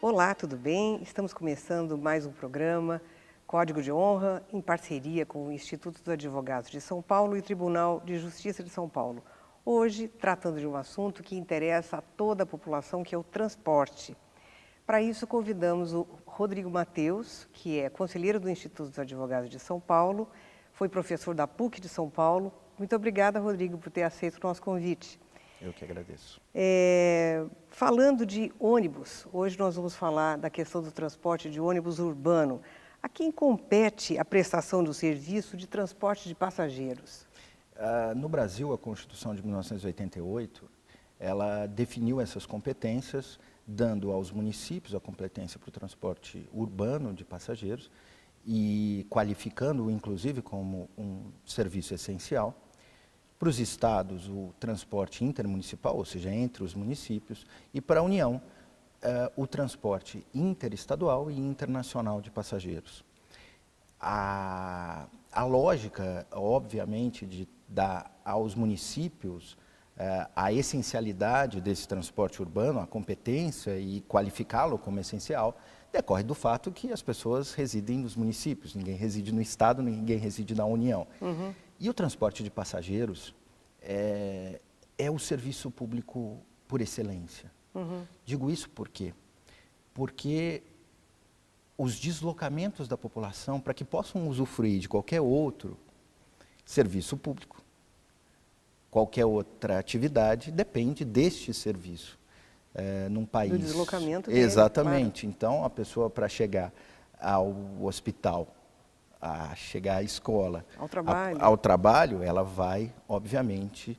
Olá, tudo bem? Estamos começando mais um programa Código de Honra, em parceria com o Instituto dos Advogados de São Paulo e o Tribunal de Justiça de São Paulo. Hoje, tratando de um assunto que interessa a toda a população, que é o transporte. Para isso, convidamos o Rodrigo Mateus, que é conselheiro do Instituto dos Advogados de São Paulo, foi professor da PUC de São Paulo. Muito obrigada, Rodrigo, por ter aceito o nosso convite. Eu que agradeço. Falando de ônibus, hoje nós vamos falar da questão do transporte de ônibus urbano. A quem compete a prestação do serviço de transporte de passageiros? No Brasil, a Constituição de 1988, ela definiu essas competências, dando aos municípios a competência para o transporte urbano de passageiros e qualificando-o, inclusive, como um serviço essencial. Para os estados, o transporte intermunicipal, ou seja, entre os municípios, e para a União, o transporte interestadual e internacional de passageiros. A lógica, obviamente, de dar aos municípios a essencialidade desse transporte urbano, a competência e qualificá-lo como essencial, decorre do fato que as pessoas residem nos municípios, ninguém reside no estado, ninguém reside na União. Uhum. E o transporte de passageiros é o serviço público por excelência. Uhum. Digo isso por quê? Porque os deslocamentos da população, para que possam usufruir de qualquer outro serviço público, qualquer outra atividade, depende deste serviço num país. Do deslocamento. Exatamente. Claro. Então, a pessoa, para chegar ao hospital, a chegar à escola, ao trabalho, ela vai, obviamente,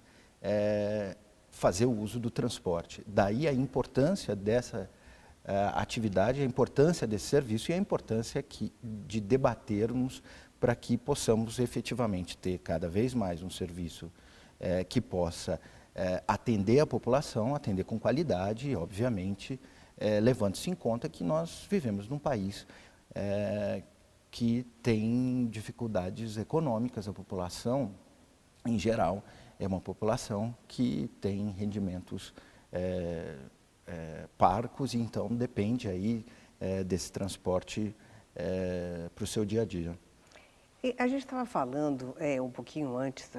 fazer o uso do transporte. Daí a importância dessa atividade, a importância desse serviço e a importância de debatermos para que possamos efetivamente ter cada vez mais um serviço que possa atender a população, atender com qualidade e, obviamente, levando-se em conta que nós vivemos num país que tem dificuldades econômicas. A população, em geral, é uma população que tem rendimentos parcos e, então, depende aí desse transporte para o seu dia a dia. E a gente estava falando um pouquinho antes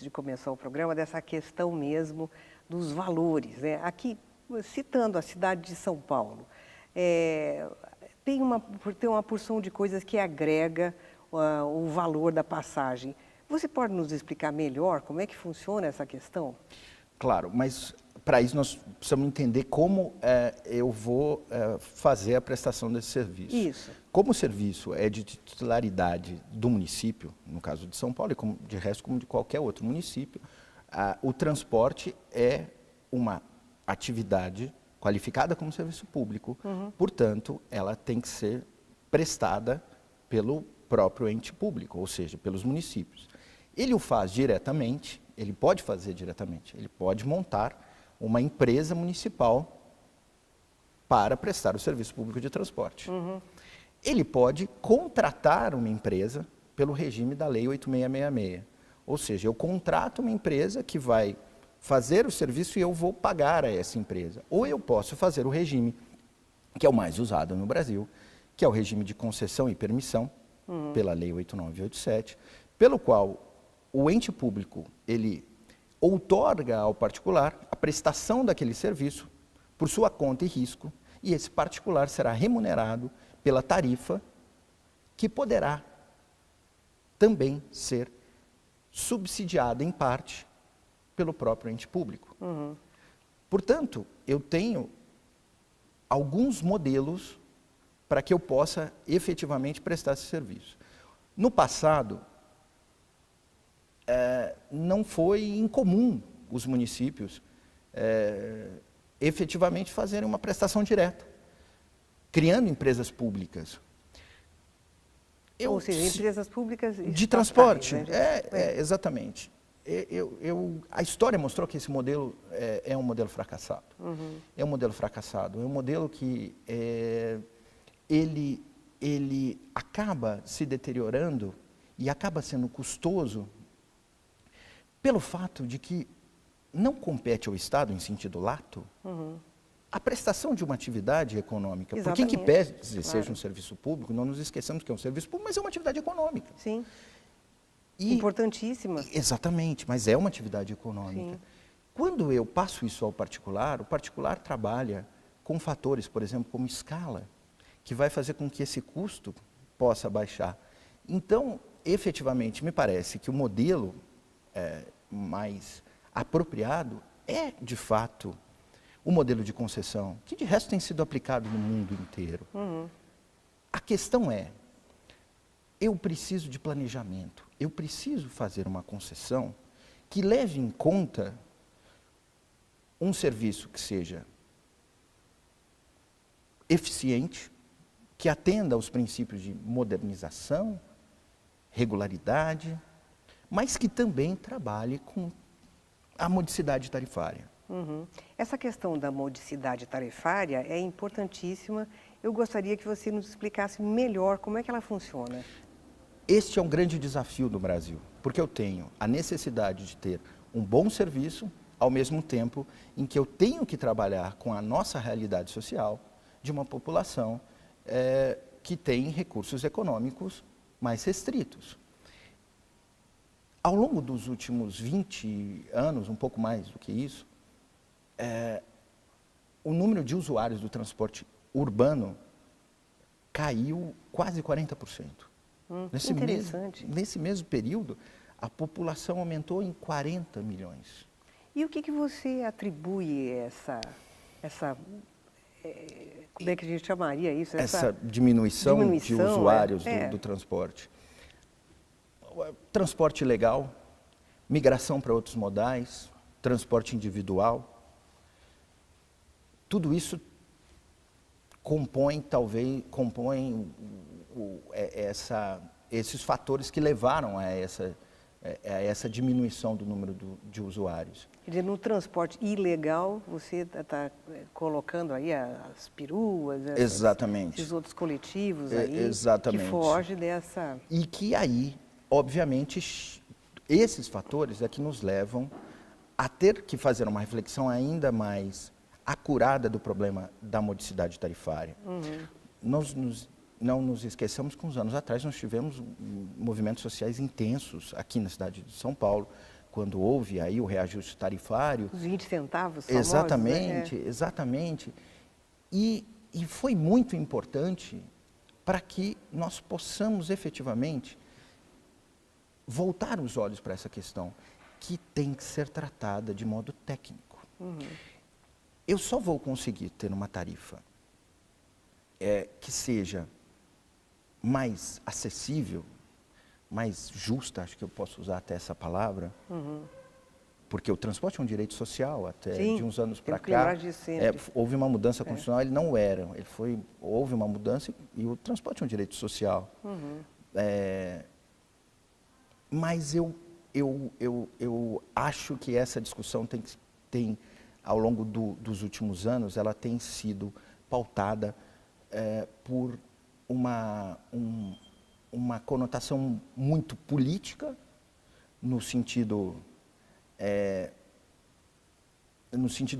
de começar o programa, dessa questão mesmo dos valores, né? Aqui, citando a cidade de São Paulo, tem uma porção de coisas que agrega o valor da passagem. Você pode nos explicar melhor como é que funciona essa questão? Claro, mas para isso nós precisamos entender como eu vou fazer a prestação desse serviço. Isso. Como o serviço é de titularidade do município, no caso de São Paulo, e de resto como de qualquer outro município, o transporte é uma atividade qualificada como serviço público, portanto, ela tem que ser prestada pelo próprio ente público, ou seja, pelos municípios. Ele o faz diretamente, ele pode fazer diretamente, ele pode montar uma empresa municipal para prestar o serviço público de transporte. Ele pode contratar uma empresa pelo regime da Lei 8666, ou seja, eu contrato uma empresa que vai fazer o serviço e eu vou pagar a essa empresa. Ou eu posso fazer o regime, que é o mais usado no Brasil, que é o regime de concessão e permissão, pela Lei 8987, pelo qual o ente público, ele outorga ao particular a prestação daquele serviço por sua conta e risco, e esse particular será remunerado pela tarifa, que poderá também ser subsidiada em parte pelo próprio ente público. Portanto, eu tenho alguns modelos para que eu possa efetivamente prestar esse serviço. No passado, não foi incomum os municípios efetivamente fazerem uma prestação direta, criando empresas públicas. Ou seja, empresas públicas de transporte, né? Exatamente. A história mostrou que esse modelo é um modelo fracassado. É um modelo fracassado, é um modelo que ele acaba se deteriorando e acaba sendo custoso pelo fato de que não compete ao Estado, em sentido lato, a prestação de uma atividade econômica. Porque, em que Exatamente, pese claro. seja um serviço público, não nos esqueçamos que é um serviço público, mas é uma atividade econômica. Sim, E, importantíssima. exatamente, mas é uma atividade econômica. Sim. Quando eu passo isso ao particular, o particular trabalha com fatores, por exemplo, como escala, que vai fazer com que esse custo possa baixar. Então, efetivamente, me parece que o modelo mais apropriado é, de fato, o modelo de concessão, que de resto tem sido aplicado no mundo inteiro. A questão é, eu preciso de planejamento, eu preciso fazer uma concessão que leve em conta um serviço que seja eficiente, que atenda aos princípios de modernização, regularidade, mas que também trabalhe com a modicidade tarifária. Essa questão da modicidade tarifária é importantíssima. Eu gostaria que você nos explicasse melhor como é que ela funciona. Este é um grande desafio do Brasil, porque eu tenho a necessidade de ter um bom serviço, ao mesmo tempo em que eu tenho que trabalhar com a nossa realidade social de uma população que tem recursos econômicos mais restritos. Ao longo dos últimos 20 anos, um pouco mais do que isso, o número de usuários do transporte urbano caiu quase 40%. Nesse mesmo período, a população aumentou em 40 milhões. E o que você atribui como é que a gente chamaria isso? Essa diminuição de usuários do transporte. Transporte legal, migração para outros modais, transporte individual. Tudo isso compõe esses fatores que levaram a essa diminuição do número de usuários. Quer dizer, no transporte ilegal, você está colocando aí as peruas, esses outros coletivos aí, exatamente, que foge dessa... E que aí, obviamente, esses fatores é que nos levam a ter que fazer uma reflexão ainda mais acurada do problema da modicidade tarifária. Não nos esqueçamos que uns anos atrás nós tivemos movimentos sociais intensos aqui na cidade de São Paulo, quando houve aí o reajuste tarifário. Os 20 centavos famosos, exatamente, né? Exatamente. E foi muito importante para que nós possamos efetivamente voltar os olhos para essa questão, que tem que ser tratada de modo técnico. Eu só vou conseguir ter uma tarifa que seja mais acessível, mais justa, acho que eu posso usar até essa palavra, porque o transporte é um direito social, até de uns anos para cá, houve uma mudança constitucional, ele não era, houve uma mudança e o transporte é um direito social. Mas eu acho que essa discussão tem ao longo dos últimos anos, ela tem sido pautada por uma conotação muito política, no sentido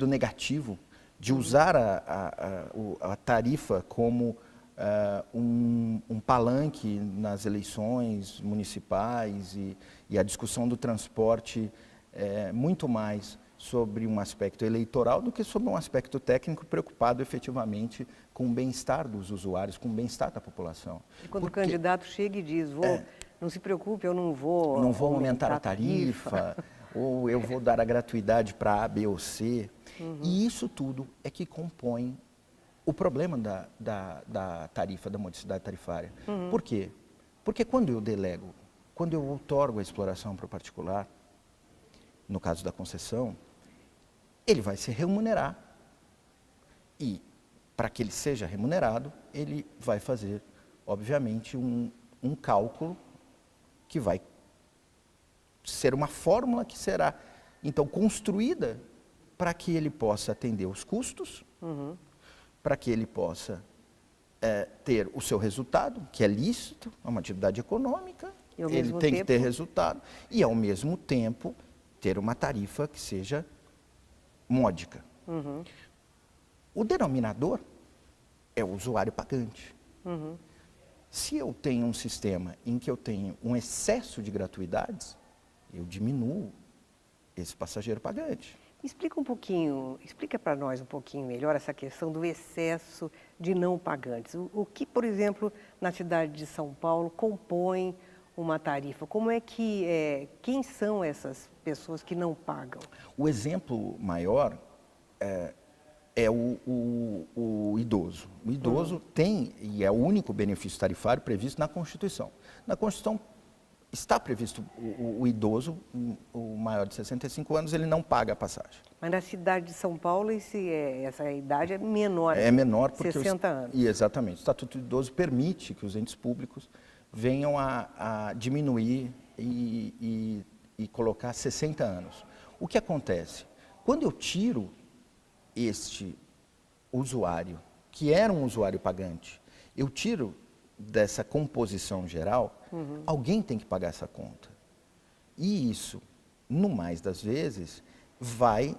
negativo, de usar a tarifa como um palanque nas eleições municipais e a discussão do transporte muito mais sobre um aspecto eleitoral do que sobre um aspecto técnico preocupado efetivamente com o bem-estar dos usuários, com o bem-estar da população. E quando o candidato chega e diz, não se preocupe, eu não vou aumentar a tarifa, ou eu vou dar a gratuidade para A, B ou C. E isso tudo é que compõe o problema da tarifa, da modicidade tarifária. Por quê? Porque quando eu delego, quando eu outorgo a exploração para o particular, no caso da concessão, ele vai se remunerar. E, para que ele seja remunerado, ele vai fazer, obviamente, um cálculo que vai ser uma fórmula que será, então, construída para que ele possa atender os custos, para que ele possa ter o seu resultado, que é lícito, é uma atividade econômica, ele tem que ter resultado, e, ao mesmo tempo, ter uma tarifa que seja módica. O denominador é o usuário pagante. Uhum. Se eu tenho um sistema em que eu tenho um excesso de gratuidades, eu diminuo esse passageiro pagante. Explica para nós um pouquinho melhor essa questão do excesso de não pagantes. O que, por exemplo, na cidade de São Paulo compõe uma tarifa? Como é que, quem são essas pessoas que não pagam? O exemplo maior é o idoso. O idoso tem, e é o único benefício tarifário previsto na Constituição. Na Constituição está previsto o idoso, o maior de 65 anos, ele não paga a passagem. Mas na cidade de São Paulo essa idade é menor. É menor porque 60 anos. Exatamente. O Estatuto do Idoso permite que os entes públicos venham a diminuir e colocar 60 anos. O que acontece? Quando eu tiro este usuário, que era um usuário pagante, eu tiro dessa composição geral, alguém tem que pagar essa conta. E isso, no mais das vezes, vai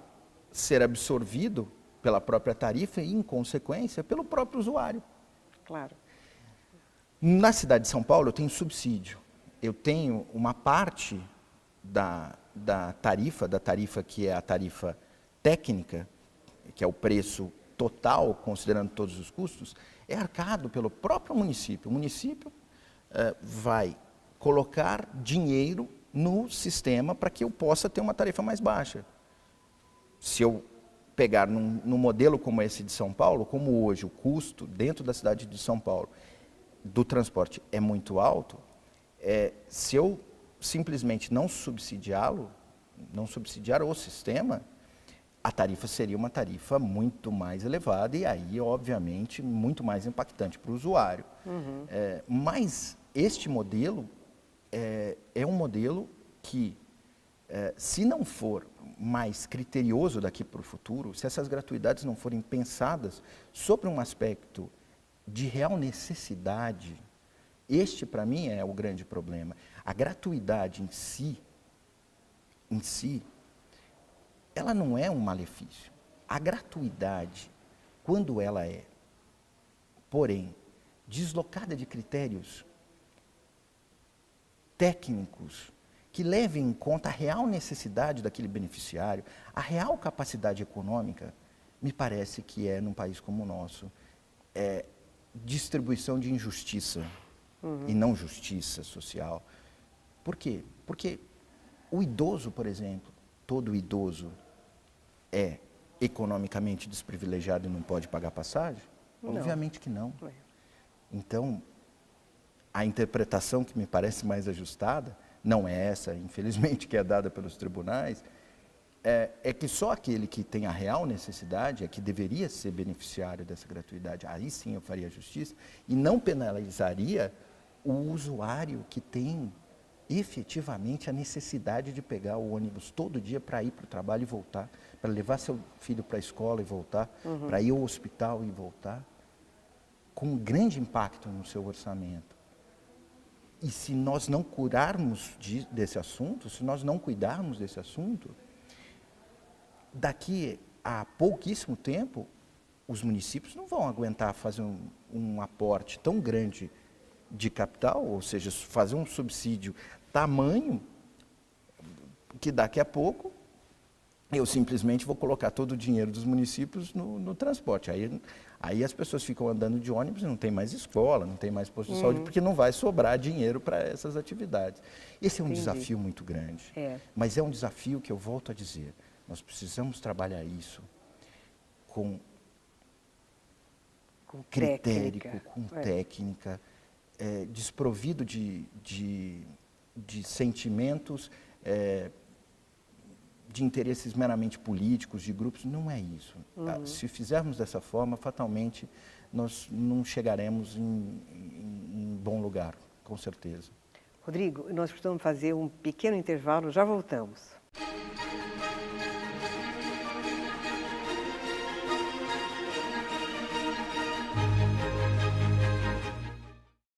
ser absorvido pela própria tarifa e, em consequência, pelo próprio usuário. Claro. Na cidade de São Paulo, eu tenho subsídio. Eu tenho uma parte da tarifa que é a tarifa técnica, que é o preço total, considerando todos os custos, é arcado pelo próprio município. O município vai colocar dinheiro no sistema para que eu possa ter uma tarifa mais baixa. Se eu pegar num modelo como esse de São Paulo, como hoje o custo dentro da cidade de São Paulo do transporte é muito alto, se eu simplesmente não subsidiar o sistema, a tarifa seria uma tarifa muito mais elevada e aí, obviamente, muito mais impactante para o usuário. Mas este modelo é um modelo que, se não for mais criterioso daqui para o futuro, se essas gratuidades não forem pensadas sobre um aspecto de real necessidade, este, para mim, é o grande problema. A gratuidade em si, ela não é um malefício. A gratuidade, quando ela é, porém, deslocada de critérios técnicos que levem em conta a real necessidade daquele beneficiário, a real capacidade econômica, me parece que num país como o nosso, distribuição de injustiça e não justiça social. Por quê? Porque o idoso, por exemplo, todo idoso é economicamente desprivilegiado e não pode pagar passagem? Não. Obviamente que não. Então, a interpretação que me parece mais ajustada, não é essa, infelizmente, que é dada pelos tribunais, é que só aquele que tem a real necessidade é que deveria ser beneficiário dessa gratuidade. Aí sim eu faria justiça e não penalizaria o usuário que tem efetivamente a necessidade de pegar o ônibus todo dia para ir para o trabalho e voltar, para levar seu filho para a escola e voltar, para ir ao hospital e voltar, com um grande impacto no seu orçamento. E se nós não curarmos desse assunto, se nós não cuidarmos desse assunto, daqui a pouquíssimo tempo, os municípios não vão aguentar fazer um aporte tão grande de capital, ou seja, fazer um subsídio tamanho, que daqui a pouco eu simplesmente vou colocar todo o dinheiro dos municípios no transporte. Aí as pessoas ficam andando de ônibus e não tem mais escola, não tem mais posto de saúde, porque não vai sobrar dinheiro para essas atividades. Esse é um desafio muito grande, mas é um desafio que eu volto a dizer, nós precisamos trabalhar isso com critério, com técnica, desprovido de sentimentos, de interesses meramente políticos, de grupos, não é isso. Se fizermos dessa forma, fatalmente, nós não chegaremos em bom lugar, com certeza. Rodrigo, nós precisamos fazer um pequeno intervalo, já voltamos.